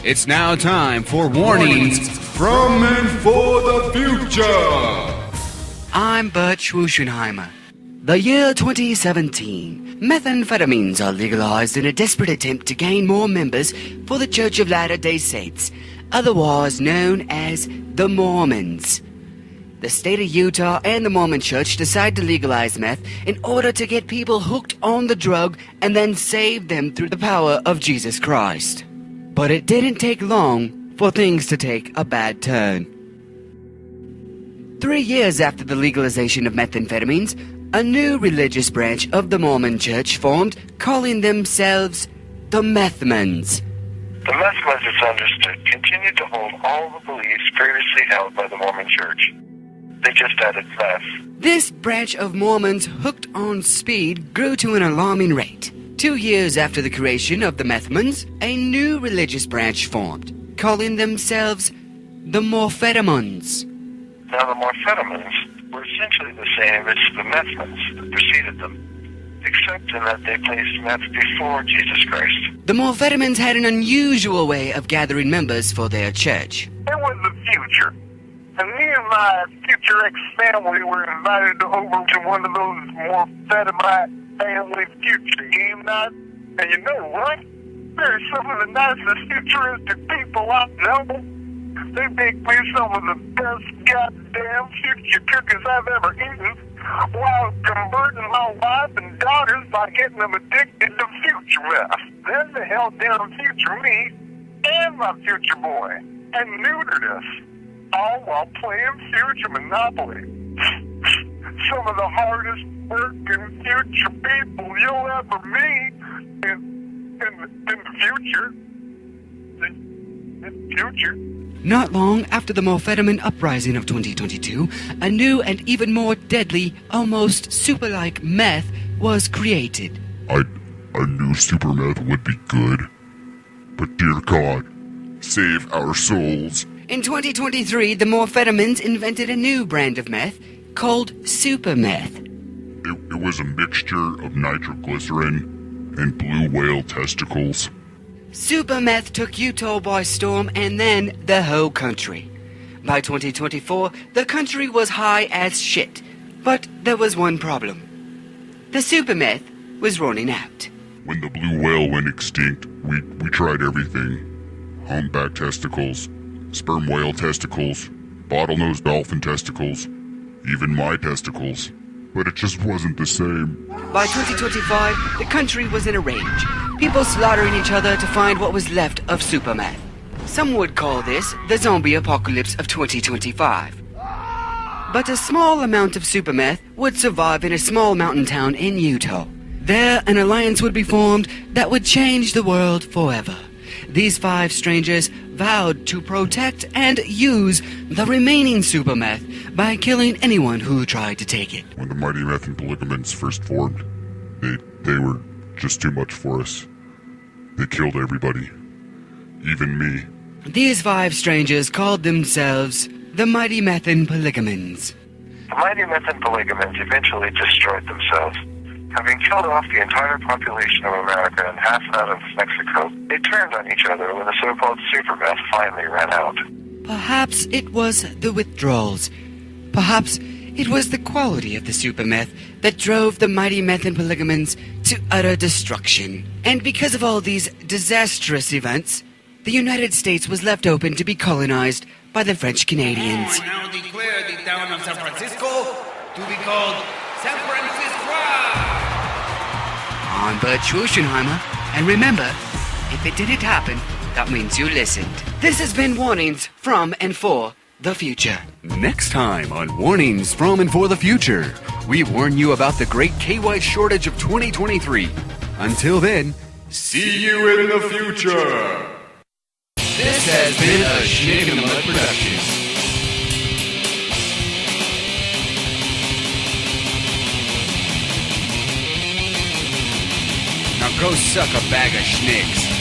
It's now time for warnings from and for the future. I'm Bert Schwuschenheimer. The year 2017. Methamphetamines are legalized in a desperate attempt to gain more members for the Church of Latter-day Saints, otherwise known as the Mormons. The state of Utah and the Mormon Church decide to legalize meth in order to get people hooked on the drug and then save them through the power of Jesus Christ. But it didn't take long for things to take a bad turn. 3 years after the legalization of methamphetamines, a new religious branch of the Mormon Church formed, calling themselves the Methmans. The Methmans, it's understood, continued to hold all the beliefs previously held by the Mormon Church. They just added meth. This branch of Mormons hooked on speed grew to an alarming rate. 2 years after the creation of the Methmans, a new religious branch formed, calling themselves the Morphetamins. Now, the Morphetamins were essentially the same as the Methmans that preceded them, except in that they placed meth before Jesus Christ. The Morphetamins had an unusual way of gathering members for their church. It was the future. And me and my future ex-family were invited over to one of those Morphetamite family future game nights. And you know what? They're some of the nicest futuristic people I know. They make me some of the best goddamn future cookies I've ever eaten, while converting my wife and daughters by getting them addicted to future meth. Then they held down future me and my future boy and neutered us, all while playing future Monopoly. Some of the hardest working future people you'll ever meet in the future. In future. Not long after the Morphetamine uprising of 2022, a new and even more deadly, almost super-like meth was created. I knew super meth would be good, but dear God, save our souls. In 2023, the Morphetamines invented a new brand of meth called super meth. It was a mixture of nitroglycerin and blue whale testicles. Super meth took Utah by storm and then the whole country. By 2024, the country was high as shit. But there was one problem. The super meth was running out. When the blue whale went extinct, we tried everything. Humpback testicles, sperm whale testicles, bottlenose dolphin testicles, even my testicles. But it just wasn't the same. By 2025, the country was in a rage. People slaughtering each other to find what was left of super meth. Some would call this the zombie apocalypse of 2025. But a small amount of super meth would survive in a small mountain town in Utah. There, an alliance would be formed that would change the world forever. These 5 strangers vowed to protect and use the remaining super meth by killing anyone who tried to take it. When the mighty meth and polygamins first formed, they were just too much for us. They killed everybody, even me. These 5 strangers called themselves the Mighty Meth and Polygamins. The mighty meth and polygamins eventually destroyed themselves. Having killed off the entire population of America and half that of Mexico, they turned on each other when the so-called super meth finally ran out. Perhaps it was the withdrawals. Perhaps it was the quality of the super meth that drove the mighty meth and polygamins to utter destruction. And because of all these disastrous events, the United States was left open to be colonized by the French Canadians. I now declare the town of San Francisco to be called San Francisco. I'm Bert Schwuschenheimer, and remember, if it didn't happen, that means you listened. This has been Warnings from and for the Future. Next time on Warnings from and for the Future, we warn you about the great KY shortage of 2023. Until then, see you in the future. This has been a Schnick in the Mud production. Now go suck a bag of schnicks.